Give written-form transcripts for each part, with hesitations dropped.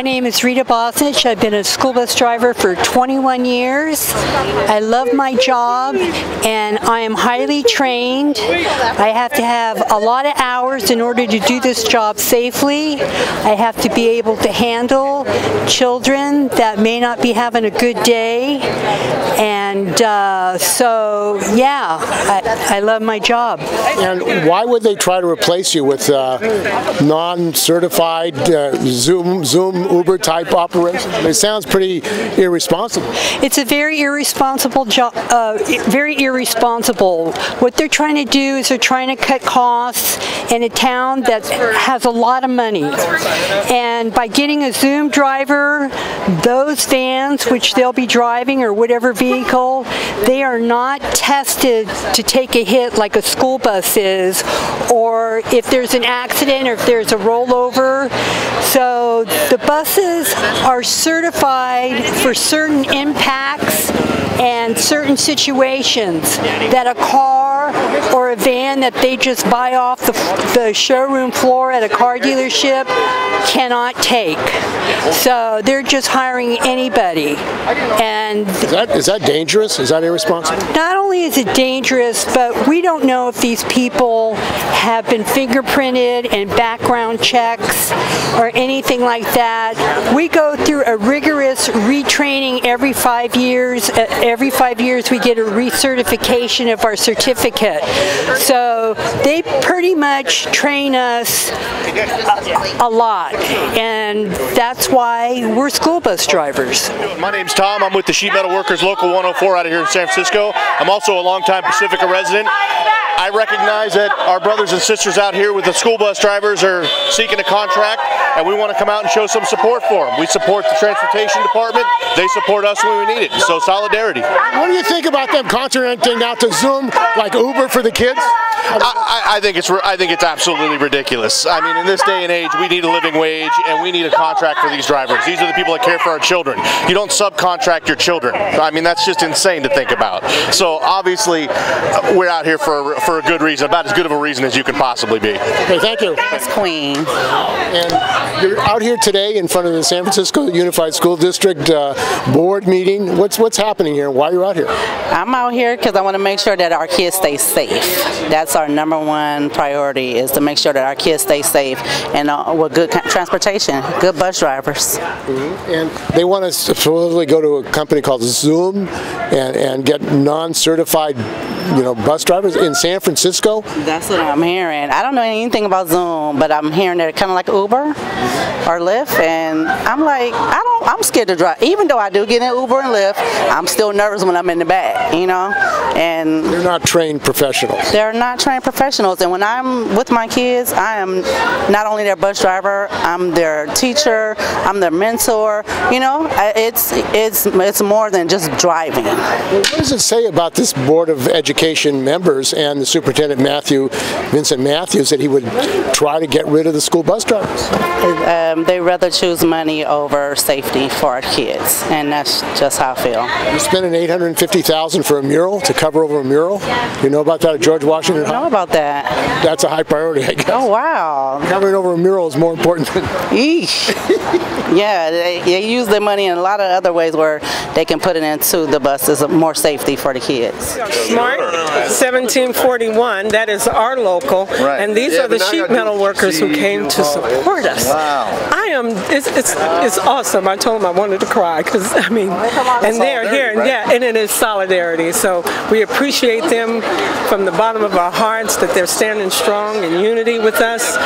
name is Rita Bosnich. I've been a school bus driver for 21 years. I love my job and I am highly trained. I have to have a lot of hours in order to do this job safely. I have to be able to handle children that may not be having a good day. And so, yeah, I love my job. And why would they try to replace you with non-certified ZUM, Uber type operation? It sounds pretty irresponsible. It's a very irresponsible job. Very irresponsible. What they're trying to do is they're trying to cut costs in a town that has a lot of money. And by getting a ZUM driver, those vans, which they'll be driving or whatever vehicle, they are not tested to take a hit like a school bus is, or if there's an accident or if there's a rollover. So the buses are certified for certain impacts and certain situations that a car or a van that they just buy off the showroom floor at a car dealership cannot take. So they're just hiring anybody. And is that dangerous? Is that irresponsible? Not only is it dangerous, but we don't know if these people have been fingerprinted and background checks or anything like that. We go through a rigorous retraining every 5 years. Every 5 years we get a recertification of our certificate. So they pretty much train us a lot, and that's why we're school bus drivers. My name's Tom. I'm with the Sheet Metal Workers Local 104 out of here in San Francisco. I'm also a longtime Pacifica resident. I recognize that our brothers and sisters out here with the school bus drivers are seeking a contract, and we want to come out and show some support for them. We support the transportation department. They support us when we need it. So solidarity. What do you think about them contracting out to ZUM like Uber for the kids? I think it's absolutely ridiculous. I mean, in this day and age, we need a living wage and we need a contract for these drivers. These are the people that care for our children. You don't subcontract your children. I mean, that's just insane to think about. So obviously, we're out here for a good reason, about as good of a reason as you can possibly be. Okay, thank you. It's Queen. And you're out here today in front of the San Francisco Unified School District board meeting. What's happening here? Why are you out here? I'm out here because I want to make sure that our kids stay safe. That's our number one priority, is to make sure that our kids stay safe and with good transportation, good bus drivers. And they want us to supposedly go to a company called ZUM and get non-certified, bus drivers in San Francisco. That's what I'm hearing. I don't know anything about ZUM, but I'm hearing that it's kind of like Uber or Lyft, and I'm like, I'm scared to drive. Even though I do get in Uber and Lyft, I'm still nervous when I'm in the back, And they're not trained professionals. They're not trained professionals, and when I'm with my kids, I am not only their bus driver, I'm their teacher, I'm their mentor. It's more than just driving. Well, what does it say about this Board of Education members and the Superintendent Vincent Matthews, that he would try to get rid of the school bus drivers? They rather choose money over safety for our kids, and that's just how I feel. You're spending $850,000 for a mural, to cover over a mural? You know about that at George Washington? I know about that. That's a high priority, I guess. Oh, wow. Covering over a mural is more important than... Eesh. Yeah, they use their money in a lot of other ways where they can put it into the buses, more safety for the kids. Smart 1741, that is our local, and these are the sheet metal workers who came to support us. Wow. It's awesome. I told them I wanted to cry because, and they're here, and it is solidarity. So we appreciate them from the bottom of our hearts, that they're standing strong in unity with us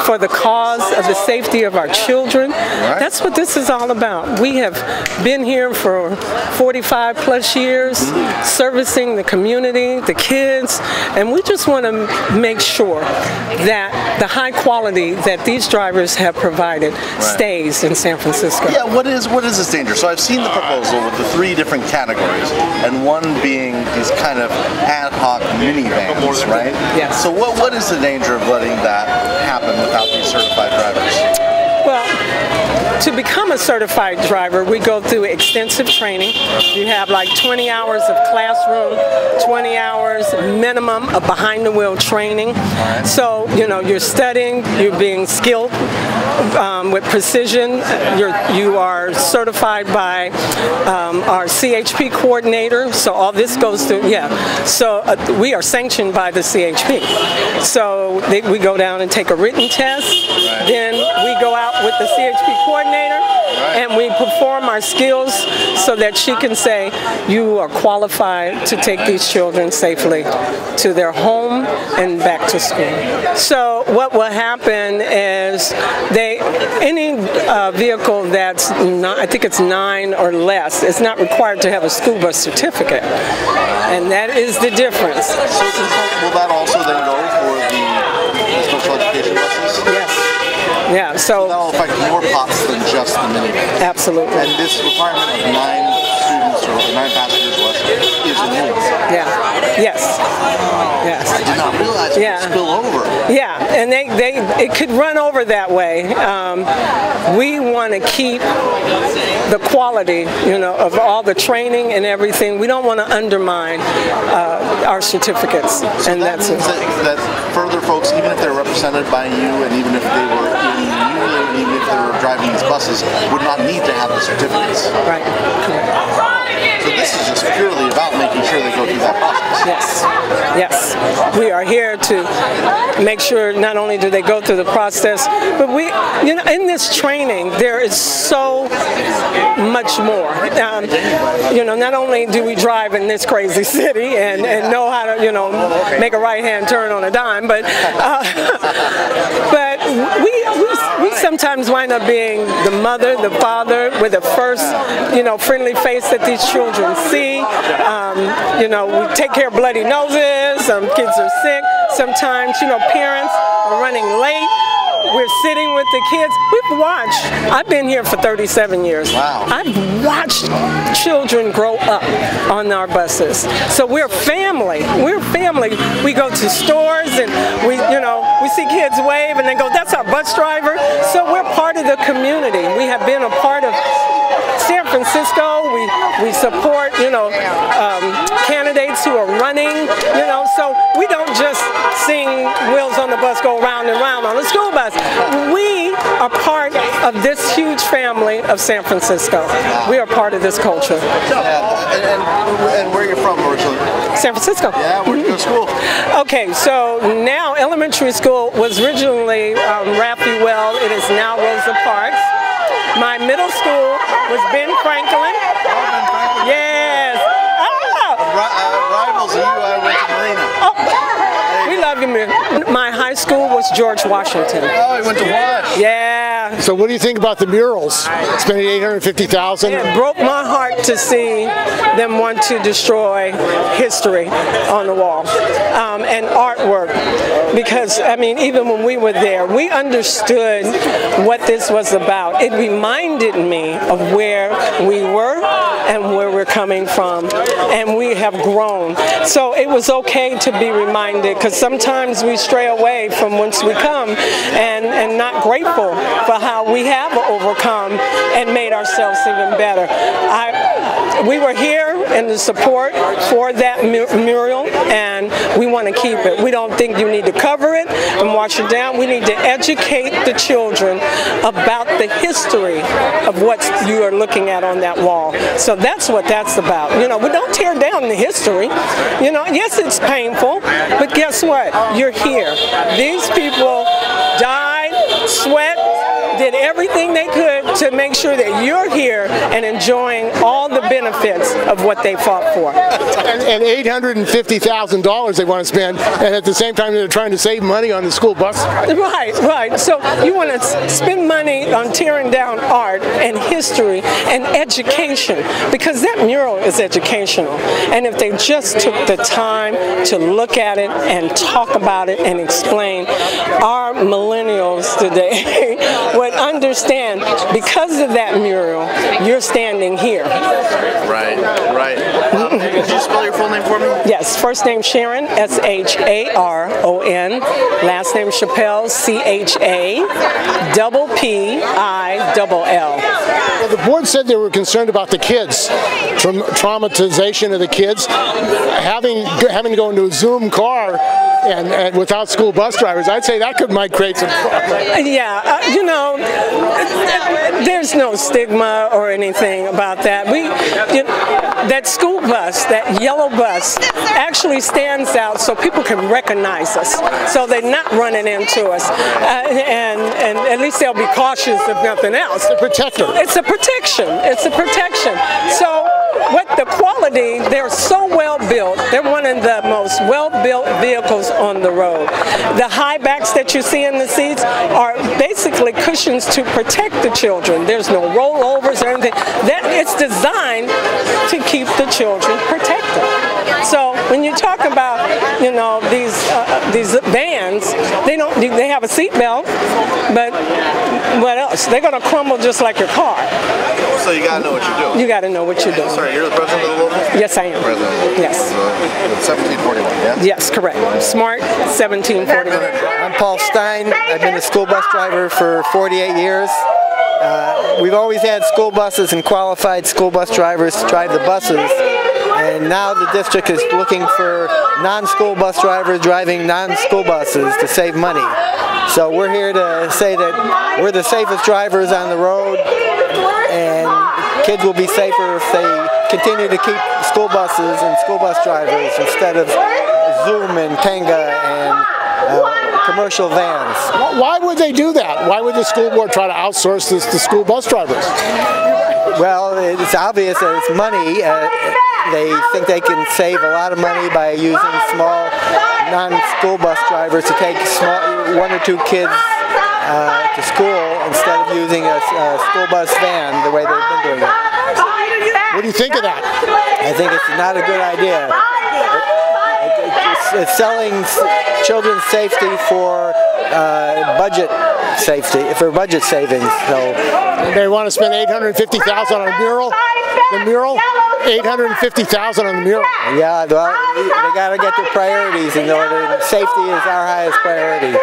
for the cause of the safety of our children. That's what this is all about. We have been here for 45 plus years, servicing the community, the kids, and we just want to make sure that the high quality that these drivers have provided stays in San Francisco. Yeah, what is this danger? So I've seen the proposal with the 3 different categories, and one being these kind of ad hoc minivans, right? Yes. So what is the danger of letting that happen without these certified drivers? Well, to become a certified driver, we go through extensive training. You have like 20 hours of classroom, 20 hours minimum of behind the wheel training. So, you're studying, you're being skilled with precision. You are certified by our CHP coordinator, so all this goes through, so we are sanctioned by the CHP. So we go down and take a written test, then we go out with the CHP coordinator, and we perform our skills so that she can say, you are qualified to take these children safely to their home and back to school. So what will happen is any vehicle that's not, I think it's 9 or less, is not required to have a school bus certificate. And that is the difference. So will that also then go for the special education buses? Yes. Yeah, so that will affect more pops than just the minivan. Absolutely. And this requirement of 9 students or 9 passengers less is a new one. Yeah. Yes. Yes. I did not realize it would spill over. Yeah, and it could run over that way. We want to keep the quality, of all the training and everything. We don't want to undermine our certificates. So and that means that further folks, even if they're represented by you, and even if they were in the union, and even if they were driving these buses, would not need to have the certificates. Right. So this is just purely about making sure they go through that process. Yes. Yes. We are here to make sure not only do they go through the process, but we, in this training, there is so much more. Not only do we drive in this crazy city and know how to, make a right-hand turn on a dime, but we sometimes wind up being the mother, the father, with the first, friendly face that these children see. We take care of bloody noses. Some kids are sick. Sometimes, parents are running late. We're sitting with the kids. We've watched. I've been here for 37 years. Wow. I've watched children grow up on our buses. So we're family. We're family. We go to stores and we see kids wave and they go, that's our bus driver. So we're part of the community. We have been a part of San Francisco. We support, candidates who are running, so we don't just sing Wheels on the Bus Go Round and Round on a school bus. We are part of this huge family of San Francisco. We are part of this culture. Yeah, and where are you from originally? San Francisco. Yeah, where'd you go to school? Okay, so now elementary school was originally Raphael. It is now Rosa Parks. My middle school was Ben Franklin. Yes. Rivals of you, I went to Marina. Oh, we love you. My high school was George Washington. Oh, you went to Wash. Yeah. So what do you think about the murals? Spending $850,000? It broke my heart to see them want to destroy history on the wall and artwork. Because, even when we were there, we understood what this was about. It reminded me of where we were and where we're coming from, and we have grown. So it was okay to be reminded, because sometimes we stray away from whence we come and not grateful for how we have overcome and made ourselves even better. We were here in the support for that mural, and we want to keep it. We don't think you need to cover it and wash it down. We need to educate the children about the history of what you are looking at on that wall. So that's what that's about. We don't tear down the history. Yes, it's painful, but guess what? You're here. These people died, sweat, did everything they could to make sure that you're here and enjoying all the benefits of what they fought for. And $850,000 they want to spend, and at the same time they're trying to save money on the school bus. Right. So you want to spend money on tearing down art and history and education, because that mural is educational. And if they just took the time to look at it and talk about it and explain, our millennials today would understand, because of that mural, you're standing here. Right. Could you spell your full name for me? Yes, first name Sharon, S-H-A-R-O-N. Last name Chappelle, C-H-A-P-P-I-L-L. Well, the board said they were concerned about the kids, traumatization of the kids, having to go into a ZUM car And without school bus drivers, I'd say that might create some problems. Yeah, you know, there's no stigma or anything about that. That school bus, that yellow bus, actually stands out so people can recognize us, so they're not running into us, and at least they'll be cautious if nothing else. It's a protector. It's a protection. It's a protection. So what the quality, they're so well built. They're one of the most well-built vehicles on the road. The high backs that you see in the seats are basically cushions to protect the children. There's no rollovers or anything. It's designed to keep the children protected. So when you talk about, you know, these vans, they have a seat belt, but what else? They're going to crumble just like your car. So you got to know what you're doing. You got to know what you're doing. Sorry, you're the president of the local? Yes, I am. President of the local. Yes. 1741, yeah? Yes, correct. Smart 1741. I'm Paul Stein. I've been a school bus driver for 48 years. We've always had school buses and qualified school bus drivers to drive the buses. And now the district is looking for non-school bus drivers driving non-school buses to save money. So we're here to say that we're the safest drivers on the road, and kids will be safer if they continue to keep school buses and school bus drivers instead of ZUM and Tenga and commercial vans. Why would they do that? Why would the school board try to outsource this to school bus drivers? Well, it's obvious that it's money. They think they can save a lot of money by using small non-school bus drivers to take one or two kids to school instead of using a school bus van the way they've been doing it. What do you think of that? I think it's not a good idea. It's selling children's safety for budget savings. So they want to spend $850,000 on a mural. The mural, $850,000 on the mural. Yeah, well, they got to get their priorities in order. Safety is our highest priority.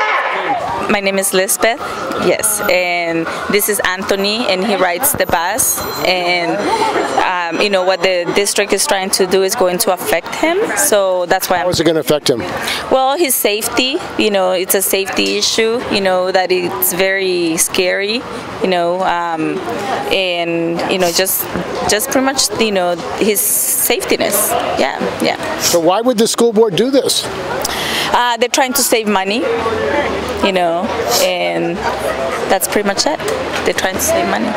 My name is Lizbeth, yes, and this is Anthony, and he rides the bus, and you know what the district is trying to do is going to affect him, so that's why How is it going to affect him? Well, his safety, you know, it's a safety issue, you know, that it's very scary, you know, and you know, just pretty much, you know, his safetiness, yeah. So why would the school board do this? They're trying to save money, you know, and that's pretty much it. They're trying to save money.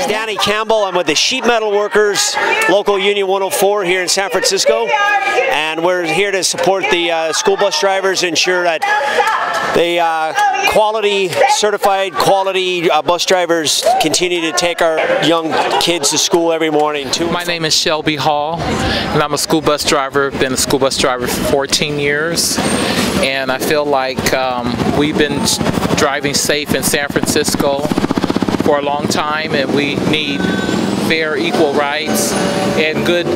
Danny Campbell. I'm with the Sheet Metal Workers, Local Union 104 here in San Francisco, and we're here to support the school bus drivers, ensure that the certified quality bus drivers continue to take our young kids to school every morning. My name is Shelby Hall, and I'm a school bus driver. Been a school bus driver for 14 years, and I feel like we've been driving safe in San Francisco for a long time, and we need fair, equal rights and good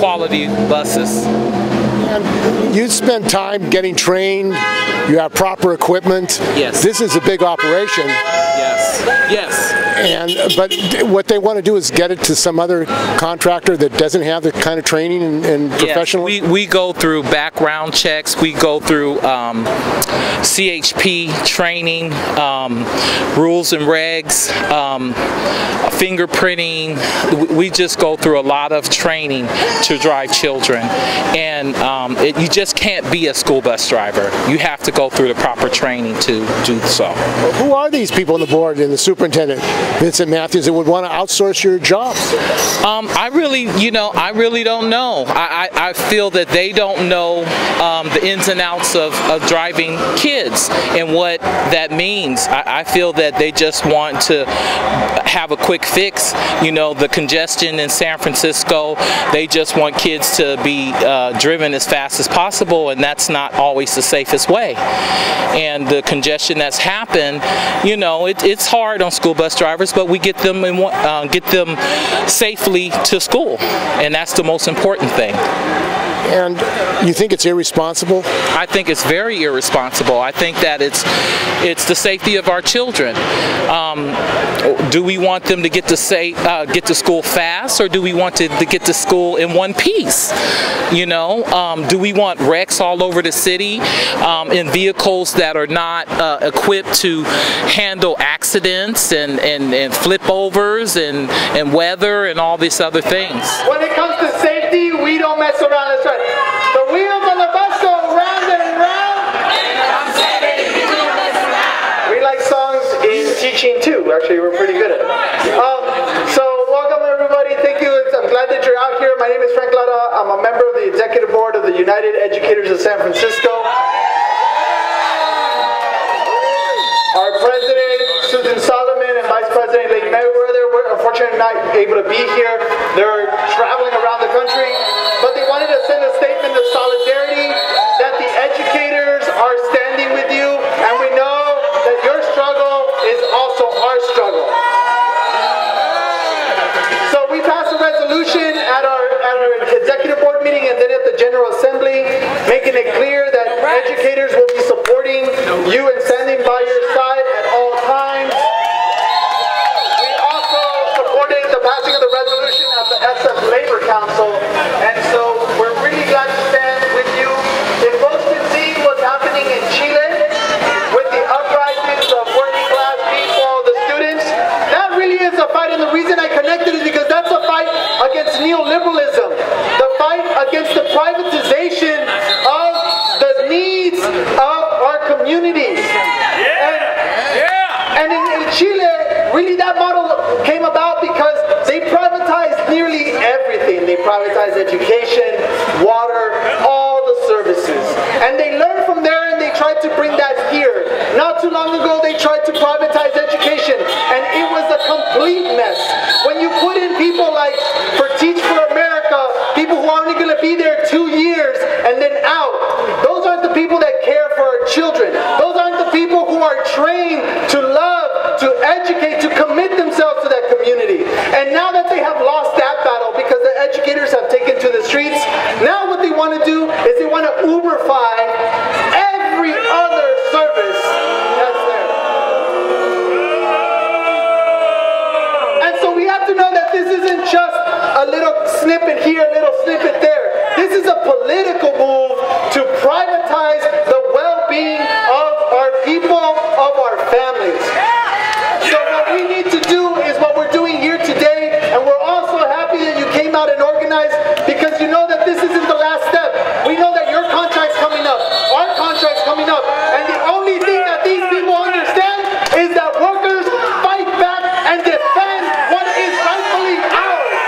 quality buses. And you spend time getting trained, you have proper equipment. Yes. This is a big operation. Yes. But what they want to do is get it to some other contractor that doesn't have the kind of training and professional. Yes, we go through background checks. We go through CHP training, rules and regs, fingerprinting. We just go through a lot of training to drive children, and you just can't be a school bus driver. You have to go through the proper training to do so. Who are these people on the board and the superintendent, Vincent Matthews, that would want to outsource your jobs? I really don't know. I feel that they don't know the ins and outs of driving kids and what that means. I feel that they just want to have a quick fix. You know, the congestion in San Francisco, they just want kids to be driven as fast as possible, and that's not always the safest way. And the congestion that's happened, you know, it's hard on school bus drivers, but we get them safely to school, and that's the most important thing. And you think it's irresponsible? I think it's very irresponsible. I think that it's the safety of our children. Do we want them to get to school fast, or do we want to get to school in one piece? You know, do we want wrecks all over the city in vehicles that are not equipped to handle accidents and flip overs and weather and all these other things? When it comes to safety, we don't mess around. That's right. The wheels on the bus go round and round. We like songs in teaching too. Actually, we're pretty good at it. So welcome everybody. Thank you. I'm glad that you're out here. My name is Frank Lara. I'm a member of the executive board of the United Educators of San Francisco. Our president, Susan Solomon, and vice president, Lady Mayweather, were unfortunately not able to be here. They're traveling around the country, but they wanted to send a statement of solidarity that the educators are standing with you, and we know that your struggle is also our struggle. So we passed a resolution at our executive board meeting and then at the General Assembly, making it clear that educators will be supporting you and standing by your side at all times. We also supported the passing of the resolution at the SF Labor Council, and so we're really glad to stand with you. If folks can see what's happening in Chile with the uprisings of working class people, the students, that really is a fight, and the reason I connected is because that's a fight against neoliberalism, the fight against the privatization of the needs of our communities. And in Chile, really that model came about because they privatized nearly everything. They privatized education, water, all the services. And they learned from there and they tried to bring that here. Not too long ago, they tried to privatize education, and it was a complete mess. When you put in people like for Teach for America, people who are only going to be there 2 years and then out, those aren't the people that care for our children. Those aren't the people who are trained to love, to educate, to commit themselves to that community. And now that they have lost that battle because the educators have taken to the streets, now what they want to do is they want to Uberify every other service that's there. And so we have to know that this isn't just a little snippet here, a little snippet there. This is a political move to privatize the well-being of our people, of our families. So what we need to do is what we're doing here today, and we're also happy that you came out and organized, because you know that this isn't the last step. We know that your contract's coming up, our contract's coming up, and the only thing that these people understand is that workers fight back and defend what is rightfully ours.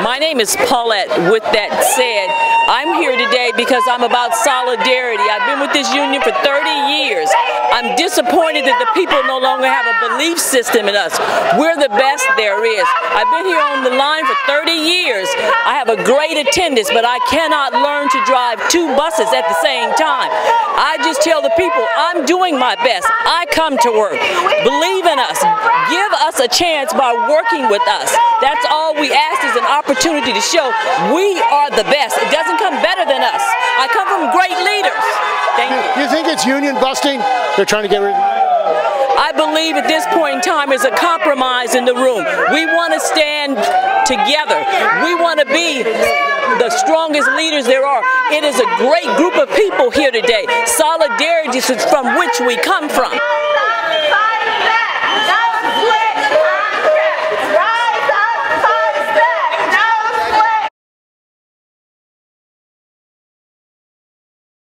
My name is Paulette. With that said, I'm here today because I'm about solidarity. I've been with this union for 30 years. I'm disappointed that the people no longer have a belief system in us. We're the best there is. I've been here on the line for 30 years. I have a great attendance, but I cannot learn to drive 2 buses at the same time. I just tell the people, I'm doing my best. I come to work. Believe in us. Give us a chance by working with us. That's all we ask, is an opportunity to show we are the best. It doesn't come better than us. I come from great leaders. Thank you. You think it's union busting? They're trying to get rid of it? I believe at this point in time is a compromise in the room. We want to stand together. We want to be the strongest leaders there are. It is a great group of people here today. Solidarity is from which we come from.